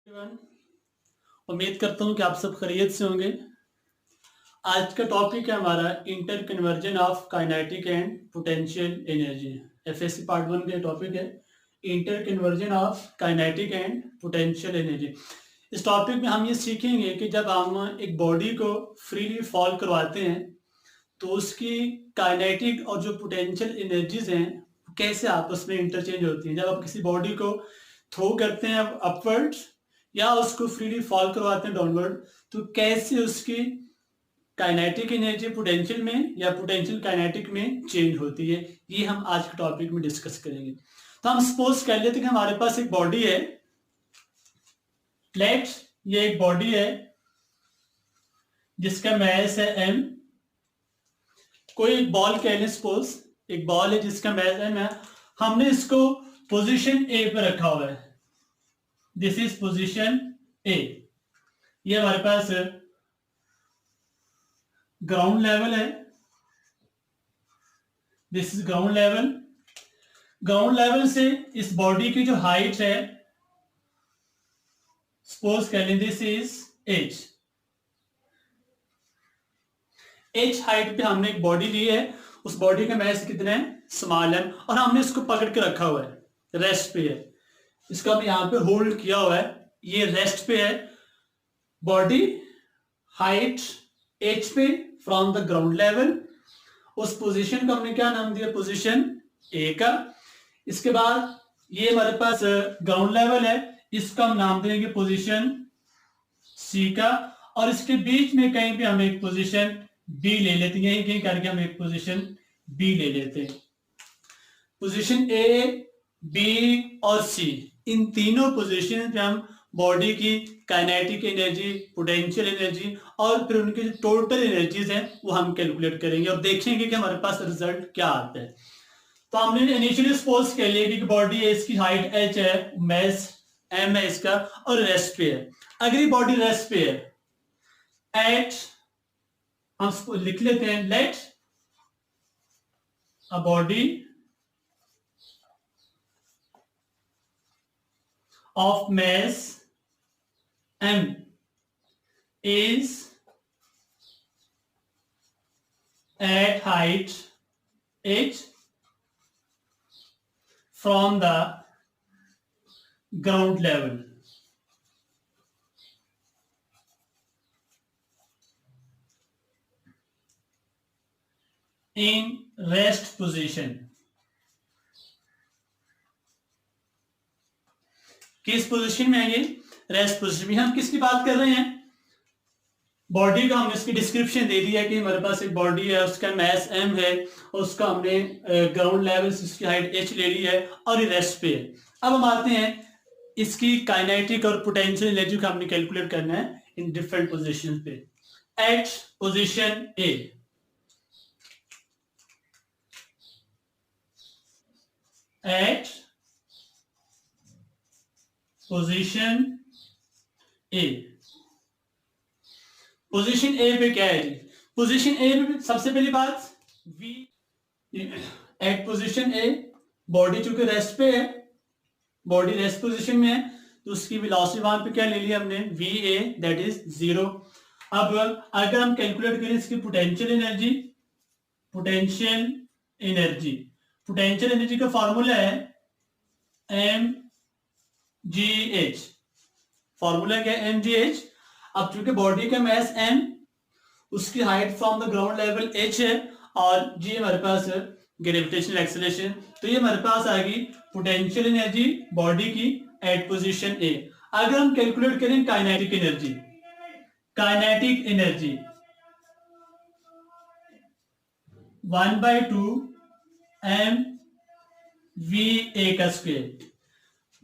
Everyone, उम्मीद करता हूँ कि आप सब खैरियत से होंगे। आज का टॉपिक है हमारा inter conversion of kinetic and potential energy. FSc part 1 का टॉपिक है inter conversion of kinetic and potential energy. इस टॉपिक में हम ये सीखेंगे कि जब हम एक बॉडी को फ्रीली फॉल करवाते हैं तो उसकी काइनेटिक और जो पोटेंशियल एनर्जीज हैं कैसे आपस में इंटरचेंज होती हैं। जब आप किसी बॉडी को थ्रो करते हैं अपवर्ड्स या उसको फ्रीली फॉल करवाते हैं डाउनवर्ड, तो कैसे उसकी काइनेटिक एनर्जी पोटेंशियल में या पोटेंशियल काइनेटिक में चेंज होती है, ये हम आज के टॉपिक में डिस्कस करेंगे। तो हम सपोज कर लेते हैं कि हमारे पास एक बॉडी है। लेट्स ये एक बॉडी है जिसका मैस है m। कोई एक बॉल कह लें, सपोज एक बॉल है जिसका मैस m है। हमने इसको पोजीशन a पे रखा हुआ है। This is position A. ये हमारे पास ग्राउंड लेवल है। This is ground level. Ground level से इस बॉडी की जो हाइट है, सपोज कर लें this is h। h height पे हमने एक बॉडी ली है। उस बॉडी का मैस कितना है, स्मॉल m, और हमने इसको पकड़ के रखा हुआ है, रेस्ट पे है। इसको हमने यहां पे होल्ड किया हुआ है, ये रेस्ट पे है। बॉडी हाइट h पे फ्रॉम द ग्राउंड लेवल। उस पोजीशन को हमने क्या नाम दिया, पोजीशन ए का। इसके बाद ये हमारे पास ग्राउंड लेवल है, इसका हम नाम देंगे पोजीशन सी का। और इसके बीच में कहीं भी हम एक पोजीशन बी ले लेते हैं, यहीं कहीं करके हम एक पोजीशन बी ले लेते हैं। पोजीशन ए, बी और सी, इन तीनों पोजीशन पे हम बॉडी की काइनेटिक एनर्जी, पोटेंशियल एनर्जी और फिर उनकी जो टोटल एनर्जीज हैं वो हम कैलकुलेट करेंगे और देखेंगे कि हमारे पास रिजल्ट क्या आता है। तो हमने इनिशियली सपोज कर लिया कि बॉडी है, इसकी हाइट h है, मैस m है इसका, और रेस्ट पे है। अगर ये बॉडी रेस्ट पे है एट, हम लिख लेते हैं let a body of mass m is at height h from the ground level. In rest position. किस पोजीशन में है ये, रेस्ट पोजीशन में। हम किसकी बात कर रहे हैं, बॉडी का। हमने इसकी डिस्क्रिप्शन दे दिया कि हमारे पास एक बॉडी है, उसका मैस m है, उसका हमने ग्राउंड लेवल से उसकी हाइट h ले ली है और ये रेस्ट पे है। अब हम आते हैं इसकी काइनेटिक और पोटेंशियल एनर्जी को हमने कैलकुलेट करना है इन डिफरेंट पोजीशन पे। Eight position A, eight position A. Position A पे क्या है जी, पोजीशन ए पे सबसे पहली बात v एट पोजीशन ए, बॉडी चूंकि रेस्ट पे है, बॉडी रेस्ट पोजीशन में है, तो उसकी वेलोसिटी वहां पे क्या ले लिया हमने, va, दैट इज 0। अब अगर हम कैलकुलेट करें इसकी potential energy, potential energy, potential energy का फॉर्मूला है mgh। फॉर्मूला क्या है, mgh। अब चूंकि बॉडी का मैस m, उसकी height from the ground level h है और g हमारे पास ग्रेविटेशनल एक्सेलरेशन, तो ये हमारे पास आ गई पोटेंशियल एनर्जी बॉडी की एट पोजीशन a। अगर हम कैलकुलेट करें kinetic energy, kinetic energy 1/2 mva का स्क्वायर।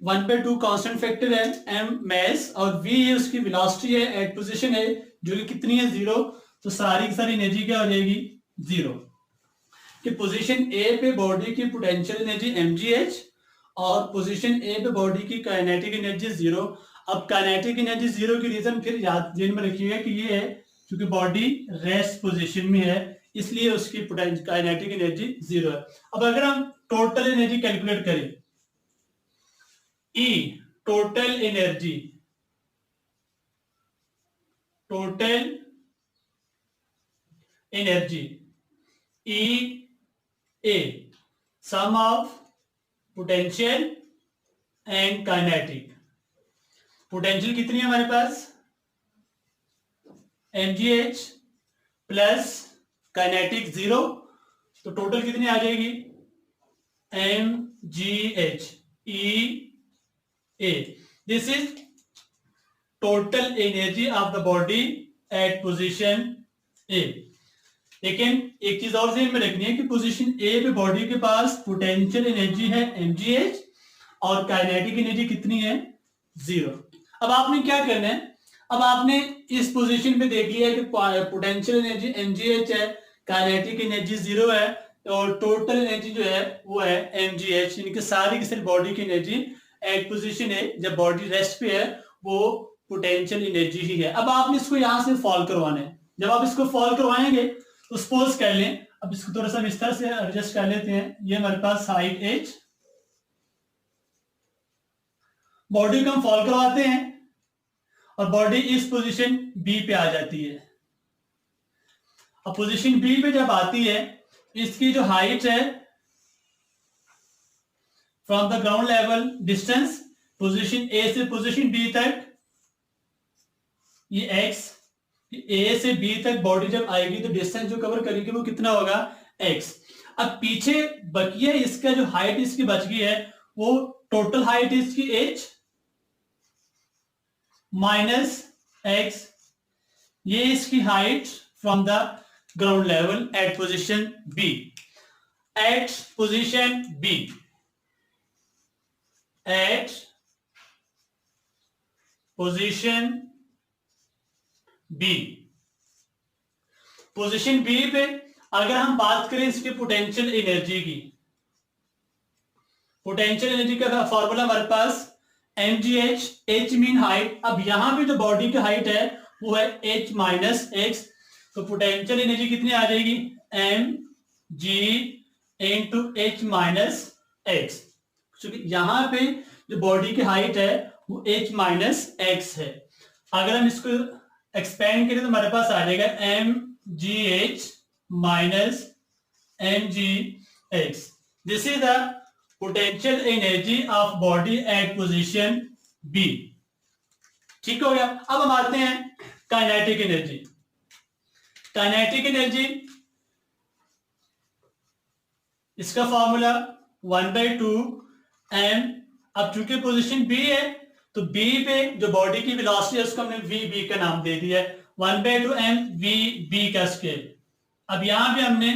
1/2 कांस्टेंट फैक्टर है, m मैस और v है उसकी वेलोसिटी है एट पोजीशन है, जो कि कितनी है, 0। तो सारी की सारी एनर्जी क्या हो जाएगी, 0। कि पोजीशन a पे बॉडी की पोटेंशियल एनर्जी mgh और पोजीशन a पे बॉडी की काइनेटिक एनर्जी 0। अब काइनेटिक एनर्जी 0 की रीजन फिर याद जेन में रखिएगा कि ये है क्योंकि बॉडी रेस्ट पोजीशन में है, इसलिए उसकी काइनेटिक एनर्जी 0 है। अब अगर हम टोटल एनर्जी कैलकुलेट करें, E total energy total energy E A, sum of potential and kinetic. Potential कितनी है हमारे पास, mgh प्लस काइनेटिक 0, तो टोटल कितनी आ जाएगी, mgh e a। This is total energy of the body at position A. लेकिन एक चीज और ध्यान में रखनी है कि पोजीशन ए पे बॉडी के पास पोटेंशियल एनर्जी है mgh और काइनेटिक एनर्जी कितनी है, 0। अब आपने क्या करना है, अब आपने इस पोजीशन पे देख लिया कि पोटेंशियल एनर्जी mgh है, काइनेटिक एनर्जी 0 है और टोटल एनर्जी जो है वो है mgh, यानी कि सारी की सारी बॉडी की एनर्जी एट पोजीशन है, जब बॉडी रेस्ट पे है, वो पोटेंशियल एनर्जी ही है। अब आपने इसको यहां से फॉल करवाना है। जब आप इसको फॉल करवाएंगे तो सपोज कर लें, अब इसको थोड़ा सा विस्तार से एडजस्ट कर लेते हैं। ये हमारे पास हाइट h, बॉडी को हम फॉल करवाते हैं और बॉडी इस पोजीशन बी पे आ जाती है। अब पोजीशन बी पे जब आती है, इसकी जो हाइट है from the ground level distance position A से पोजीशन बी तक, ये x, ए से बी तक बॉडी जब आएगी तो डिस्टेंस जो कवर करेगी वो कितना होगा, x। अब पीछे बकिया इसका जो हाइट इसकी बच गई है, वो टोटल हाइट इसकी h माइनस x, ये इसकी height from the ground level at position B. At position B, at position B, position B पे अगर हम बात करें इसके पोटेंशियल एनर्जी की, पोटेंशियल एनर्जी का फॉर्मूला हमारे पास mgh, h मीन हाइट। अब यहां पे जो बॉडी की हाइट है वो है h माइनस x, तो पोटेंशियल एनर्जी कितनी आ जाएगी, mg into h minus x, क्योंकि यहां पे जो बॉडी की हाइट है वो h माइनस x है। अगर हम इसको एक्सपेंड करें तो हमारे पास आ जाएगा mgh minus mgx। This is the potential energy of body at position B. ठीक हो गया। अब हम आते हैं काइनेटिक एनर्जी। काइनेटिक एनर्जी, इसका फॉर्मूला 1/2 m। अब चूंकि पोजीशन बी है तो बी पे जो बॉडी की वेलोसिटी है उसको हमने वी बी का नाम दे दिया है, 1/2 m वी बी का स्केल। अब यहां पे हमने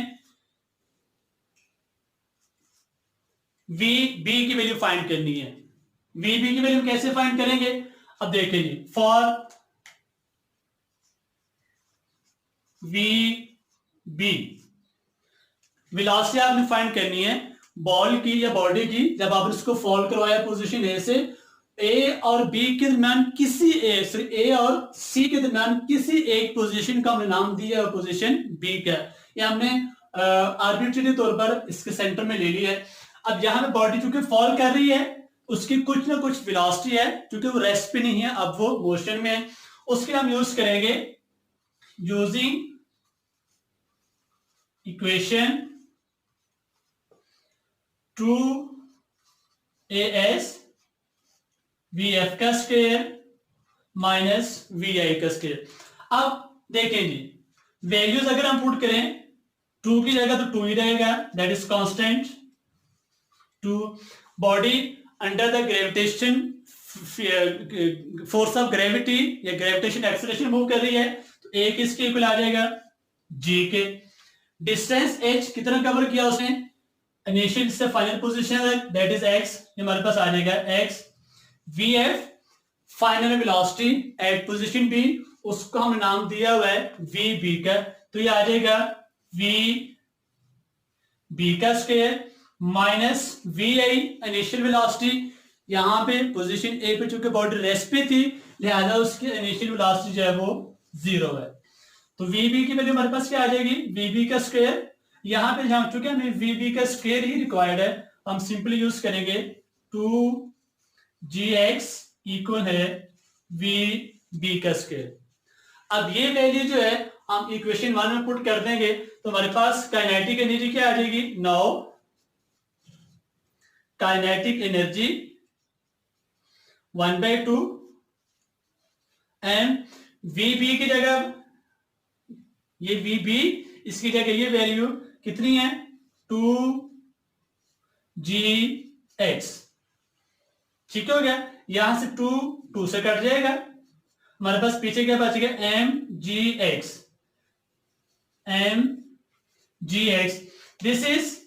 वी बी की वैल्यू फाइंड करनी है। वी बी की वैल्यू कैसे फाइंड करेंगे, अब देखें जी, फॉर वी बी वेलोसिटी आपने फाइंड करनी है बॉल की या बॉडी की। जब आप इसको फॉल करवाया पोजीशन ए से, ए और बी के दरमियान किसी ए और सी के दरमियान किसी एक पोजीशन का हमने नाम दिया है पोजीशन बी का, या हमने आर्बिट्रेरी तौर पर इसके सेंटर में ले लिया है। अब यहां पे बॉडी चूंकि फॉल कर रही है, उसकी कुछ ना कुछ वेलोसिटी है, क्योंकि वो रेस्ट पे नहीं है, अब वो मोशन में है। उसके हम यूज करेंगे यूजिंग इक्वेशन 2as vf का स्क्वायर माइनस vi का स्क्वायर। अब देखें जी, वैल्यूज अगर हम पुट करें 2 की जगह तो 2 ही रहेगा, that is constant. 2 body under the gravitation force of gravity या ग्रेविटेशन एक्सेलरेशन मूव कर रही है, तो a किसके इक्वल आ जाएगा, g के। डिस्टेंस h कितना कवर किया उसने, इनिशियल से फाइनल पोजीशन है, दैट इज x, ये हमारे पास आ जाएगा x। vf final velocity at position b, उसको हमने नाम दिया हुआ है vb का, तो ये आ जाएगा vb का square minus vi initial velocity. यहां पे पोजीशन a पे चूंकि बॉडी रेस्ट पे थी, लिहाजा उसकी इनिशियल वेलोसिटी जो है वो 0 है, तो vb की वैल्यू हमारे पास क्या आ जाएगी, vb का स्क्वायर। यहां पे जहां चूंकि हमें vb का स्क्वायर ही रिक्वायर्ड है, हम सिंपली यूज करेंगे 2gx इक्वल है vb का स्क्वायर। अब ये वैल्यू जो है हम इक्वेशन 1 में पुट कर देंगे तो हमारे पास काइनेटिक एनर्जी क्या आ जाएगी, now kinetic energy 1/2 M V B की जगह, ये वी बी इसकी जगह ये वैल्यू कितनी है 2gx। ठीक हो गया, यहां से 2 से कट जाएगा, हमारे पास पीछे क्या बच गया mgx। This is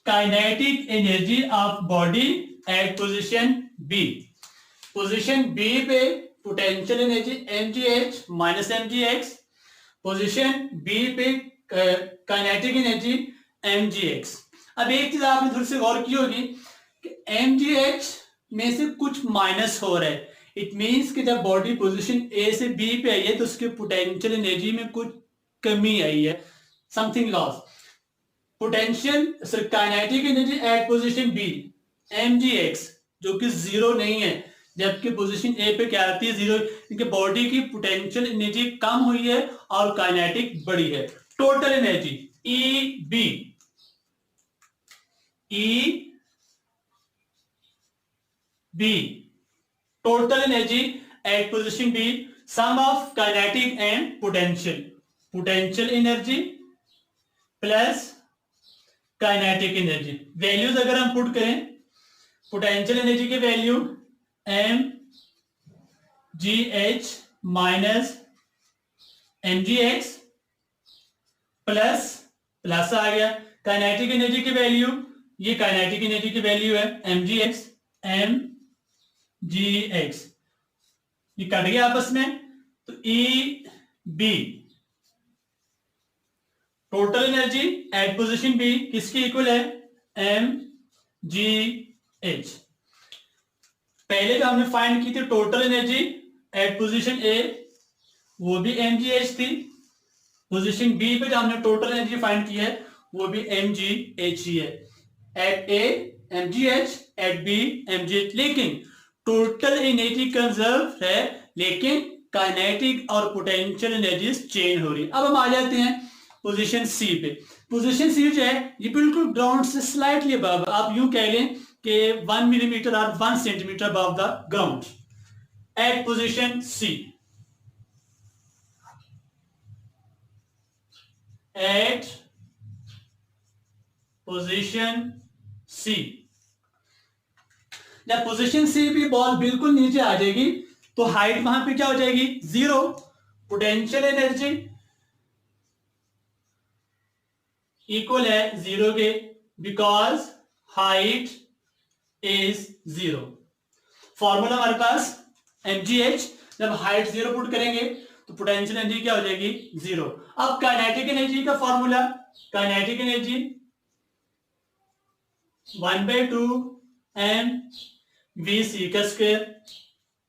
kinetic energy of body at position B. Position B पे potential energy mgh minus mgx, position B पे काइनेटिक एनर्जी mgx। अब एक चीज आपने थोड़ी सी गौर की होगी कि mgh में से कुछ माइनस हो रहा है, इट मींस कि जब बॉडी पोजीशन ए से बी पे आई है तो उसके पोटेंशियल एनर्जी में कुछ कमी आई है, something loss. Potential kinetic energy at position B mgx जो कि जीरो नहीं है, जबकि पोजीशन ए पे क्या आती है जीरो, क्योंकि बॉडी की पोटेंशियल एनर्जी कम हुई है और काइनेटिक बढ़ी है। Total energy B total energy at position B, sum of kinetic and potential energy plus kinetic energy. Values अगर हम पुट करें, पोटेंशियल एनर्जी की value mgh minus mgx plus आ गया, काइनेटिक एनर्जी की वैल्यू, ये काइनेटिक एनर्जी की value है mgx, ये कट गया आपस में, तो EB total energy at position B किसकी इक्वल है mgh। पहले जो हमने फाइंड की थी टोटल एनर्जी एट पोजीशन ए, वो भी mgh थी, पोजीशन बी पे जो हमने टोटल एनर्जी फाइंड की है वो भी mgh ही है। एट ए mgh, एट बी mgh, लेकिन टोटल एनर्जी कंजर्व है लेकिन काइनेटिक और पोटेंशियल एनर्जीज चेंज हो रही है। अब हम आ जाते हैं पोजीशन सी पे। पोजीशन सी जो है ये बिल्कुल ग्राउंड से स्लाइटली अबव, आप यूं कह लें कि 1 मिलीमीटर और 1 centimetre above the ground. At position C, at position C, जब पोजीशन सी पे बॉल बिल्कुल नीचे आ जाएगी तो हाइट वहां पे क्या हो जाएगी जीरो, पोटेंशियल एनर्जी इक्वल है जीरो के, because height is zero. Formula हमारे पास mgh, जब हाइट जीरो पुट करेंगे तो पोटेंशियल एनर्जी क्या हो जाएगी जीरो। अब काइनेटिक एनर्जी का formula, kinetic energy 1/2 m vc का स्क्वायर,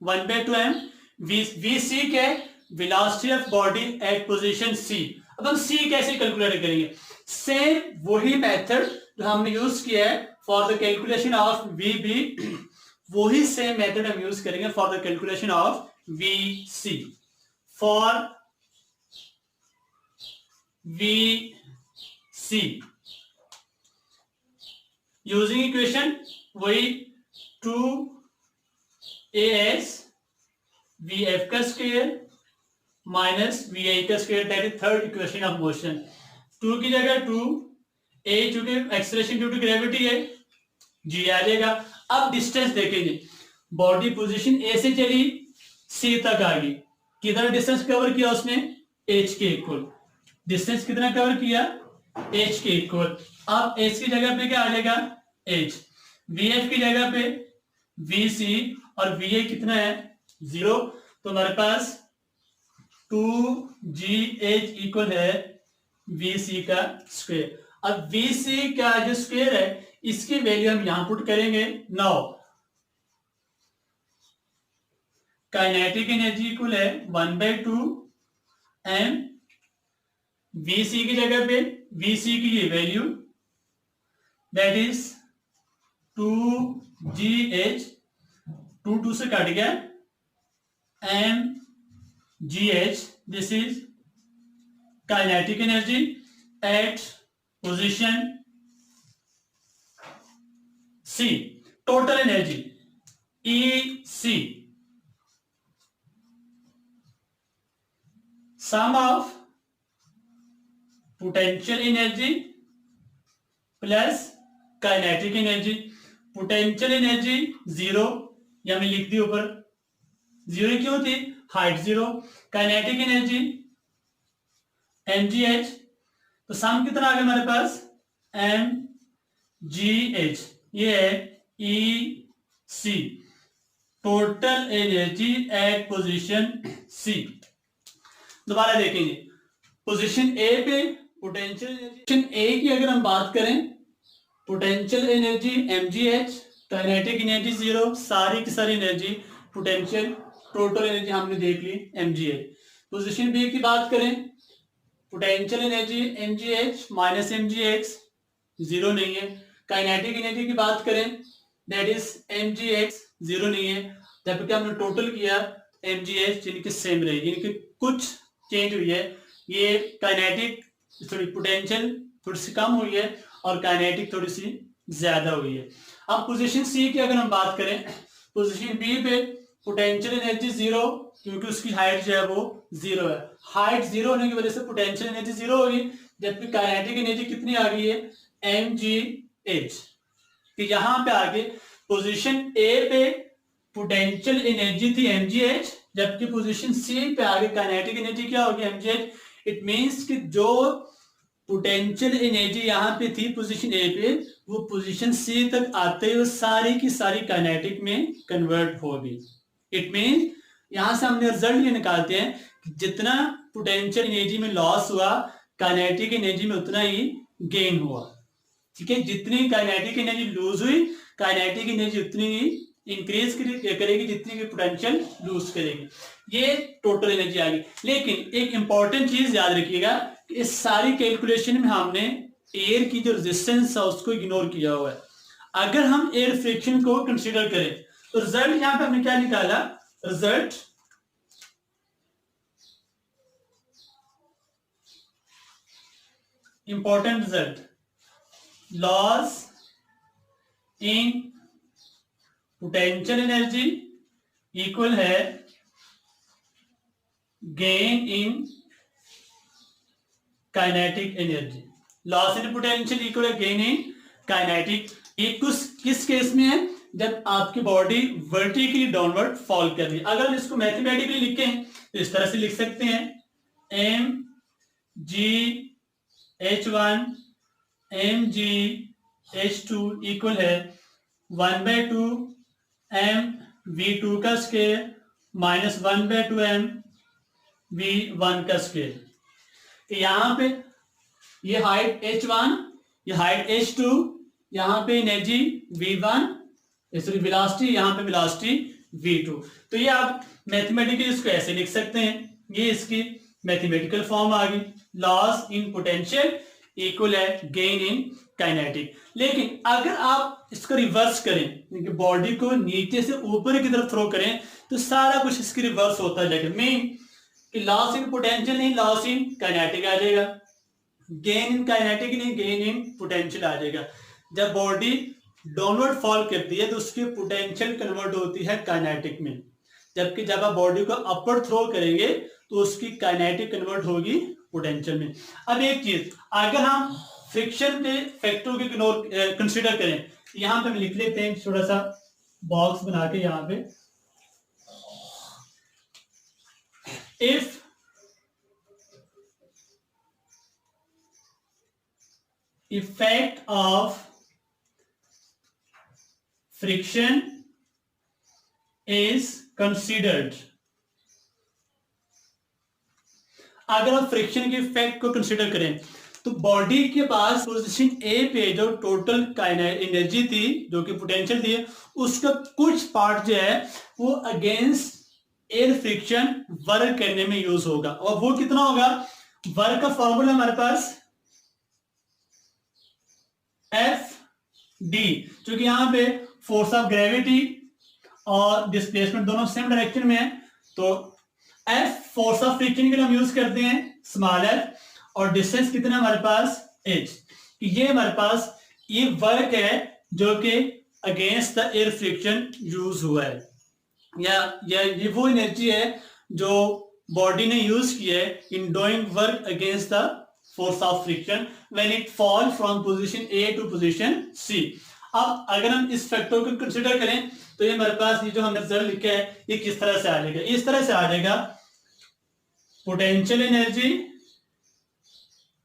1/2 m vc के velocity of body at position C. अब हम सी कैसे कैलकुलेट करेंगे, सेम वही मेथड जो हमने यूज किया है for the calculation of V B, वही सेम मेथड हम यूज करेंगे for the calculation of V C. For V C using equation वही 2as vf का स्क्वायर माइनस vi का square, that is third equation of motion. 2 की जगह 2, a चूंकि acceleration due to gravity है g आ जाएगा। अब डिस्टेंस देखेंगे, बॉडी पोजीशन a से चली c तक आ गई, कितना डिस्टेंस कवर किया उसने h के इक्वल, डिस्टेंस कितना कवर किया h के इक्वल। अब h की जगह पे क्या आ जाएगा h, vf की जगह पे vc और va कितना है जीरो, तो हमारे पास 2gh इक्वल है vc का स्क्वायर। अब vc का जो स्क्वायर है इसकी वैल्यू हम यहां पुट करेंगे 9। काइनेटिक एनर्जी इक्वल है 1/2 m vc की जगह पे vc की ये वैल्यू दैट इज 2gh, 2 से कट गया m GH, this is kinetic energy at position C. Total energy EC, sum of potential energy plus kinetic energy. Potential energy zero, या मैं लिख दी ऊपर, जीरो क्यों थी, height zero. Kinetic energy mgh, तो सम कितना आ गया हमारे पास, mgh, ये है EC, total energy at position C. दोबारा देखेंगे, पोजीशन A पे पोटेंशियल एनर्जी, पोजीशन A की अगर हम बात करें, potential energy mgh, kinetic energy zero, सारी की सारी एनर्जी पोटेंशियल, टोटल एनर्जी हमने देख ली mgh. पोजीशन B की बात करें, potential energy mgh minus mgh, zero नहीं है. काइनेटिक एनर्जी की बात करें, दैट इज mgh, जीरो नहीं है. जबकि हमने टोटल किया mgh, जिनकी सेम रही, जिनकी कुछ चेंज हुई है. ये काइनेटिक थोड़ी, पोटेंशियल थोड़ी सी कम हुई है और काइनेटिक थोड़ी सी ज्यादा हुई है. अब पोजीशन सी की अगर हम बात करें, पोजीशन बी पे पोटेंशियल एनर्जी जीरो, क्योंकि उसकी हाइट जो है वो जीरो है. हाइट जीरो होने की वजह से पोटेंशियल एनर्जी जीरो होगी. जबकि काइनेटिक एनर्जी कितनी आ गई है, mgh. कि यहां पे आगे पोजीशन ए पे पोटेंशियल एनर्जी थी mgh, जबकि पोजीशन सी पे आगे काइनेटिक एनर्जी क्या होगी, mgh. इट मींस कि जो पोटेंशियल एनर्जी यहां पे थी पोजीशन ए पे, वो पोजीशन सी तक आते हुए सारी की सारी काइनेटिक में कन्वर्ट होगी. इट मींस यहां से हमने रिजल्ट ये निकालते हैं कि जितना पोटेंशियल एनर्जी में लॉस हुआ, काइनेटिक एनर्जी में उतना ही गेन हुआ. ठीक है, जितनी काइनेटिक एनर्जी लूज हुई, काइनेटिक एनर्जी उतनी ही इंक्रीज करेगी जितनी की पोटेंशियल लूज करेगी. ये टोटल एनर्जी आ गई. लेकिन एक इंपॉर्टेंट चीज याद रखिएगा, इस सारी कैलकुलेशन में हमने एयर की जो रेजिस्टेंस है उसको इग्नोर किया हुआ है. अगर हम एयर फ्रिक्शन को कंसीडर करें तो रिजल्ट यहां पे हमने क्या निकाला, result important result, loss in potential energy equal है gain in kinetic energy. Loss in potential equal है गेन इन काइनेटिक. ये किस केस में है, जब आपकी बॉडी वर्टिकली डाउनवर्ड फॉल कर रही है. अगर हम इसको मैथमेटिकली लिखें तो इस तरह से लिख सकते हैं, mgh1 mgh2 इक्वल है 1/2 mv2 का स्क्वायर माइनस 1/2 mv1 का स्क्वायर. यहां पे ये हाइट h1, ये हाइट h2, यहां पे एनर्जी v1, सॉरी वेलोसिटी, यहां पे वेलोसिटी v2. तो ये आप मैथमेटिकली इसको ऐसे लिख सकते हैं. ये इसकी मैथमेटिकल फॉर्म आ गई, लॉस इन पोटेंशियल इक्वल है गेन इन काइनेटिक. लेकिन अगर आप इसको रिवर्स करें, बॉडी को नीचे से ऊपर की तरफ थ्रो करें, तो सारा कुछ इसकी रिवर्स होता जाएगा. मीन कि लॉस इन पोटेंशियल नहीं, लॉस इन काइनेटिक आ जाएगा. गेन इन काइनेटिक नहीं, गेन इन पोटेंशियल आ जाएगा. जब बॉडी डाउनवर्ड फॉल करती है तो उसकी पोटेंशियल कन्वर्ट होती है काइनेटिक में. जबकि जब आप बॉडी को अपवर्ड थ्रो करेंगे तो उसकी काइनेटिक कन्वर्ट होगी पोटेंशियल में. अब एक चीज, अगर हम फ्रिक्शन के फैक्टर को कंसीडर करें, यहां पे हम लिख लेते हैं छोटा सा बॉक्स बना के, यहां पे if effect of friction is considered. अगर आप फ्रिक्शन के इफेक्ट को कंसीडर करें तो बॉडी के पास पोजीशन ए पे जो टोटल एनर्जी थी, जो कि पोटेंशियल थी, उसका कुछ पार्ट जो है वो अगेंस्ट एयर फ्रिक्शन वर्क करने में यूज होगा. और वो कितना होगा, वर्क का फॉर्मूला हमारे पास एफ डी, क्योंकि यहां पे फोर्स ऑफ ग्रेविटी और डिस्प्लेसमेंट दोनों सेम डायरेक्शन में है. तो एफ फोर्स ऑफ फ्रिक्शन के लिए हम यूज करते हैं स्मॉल एफ, और डिस्टेंस कितना है हमारे पास h। ये हमारे पास ये वर्क है जो कि against the air friction use हुआ है, या ये वो एनर्जी है जो बॉडी ने यूज की है in doing work against the force of friction when it fall from position A to position C. अब अगर हम इस फैक्टर को कंसीडर करें तो ये हमारे पास ये जो हमने रिजल्ट लिखा है ये किस तरह से आ जाएगा, इस तरह से आ जाएगा पोटेंशियल एनर्जी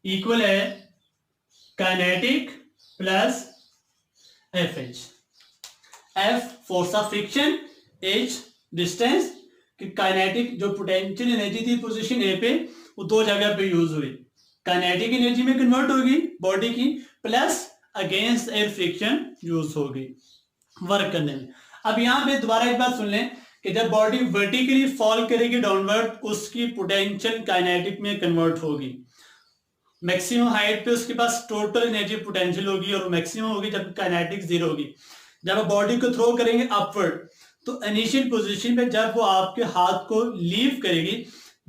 इक्वल है kinetic plus F H. F force of friction, H distance, कि काइनेटिक जो पोटेंशियल एनर्जी थी पोजीशन ए पे वो दो जगह पे यूज हुई, काइनेटिक एनर्जी में कन्वर्ट होगी बॉडी की, plus against air friction use होगी वर्क करने में। अब यहां पे दोबारा एक बात सुन लें कि जब बॉडी वर्टिकली फॉल करेगी डाउनवर्ड, उसकी पोटेंशियल काइनेटिक में कन्वर्ट होगी। मैक्सिमम हाइट पे उसके पास टोटल एनर्जी पोटेंशियल होगी और मैक्सिमम होगी जब काइनेटिक जीरो होगी। जब आप बॉडी को थ्रो करेंगे अपवर्ड तो इनिशियल पोजीशन पे जब वो आपके हाथ को लीव करेगी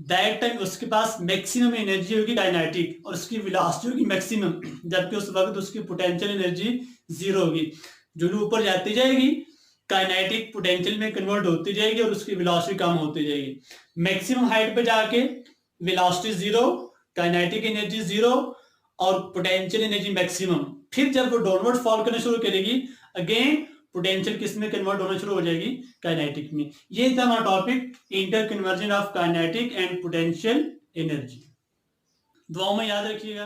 दैट टाइम उसके पास मैक्सिमम एनर्जी होगी काइनेटिक और उसकी वेलोसिटी होगी मैक्सिमम, जबकि उस वक्त उसकी पोटेंशियल एनर्जी जीरो होगी। जो ऊपर जाती जाएगी काइनेटिक पोटेंशियल में कन्वर्ट होती जाएगी और उसकी वेलोसिटी कम होती जाएगी। मैक्सिमम हाइट पे जाके velocity zero, kinetic energy zero और पोटेंशियल एनर्जी मैक्सिमम। फिर जब वो डाउनवर्ड फॉल करना शुरू करेगी अगेन पोटेंशियल किस में कन्वर्ट होना शुरू हो जाएगी, काइनेटिक में। ये था हमारा topic inter conversion of kinetic and potential energy. दुआओं में याद रखिएगा।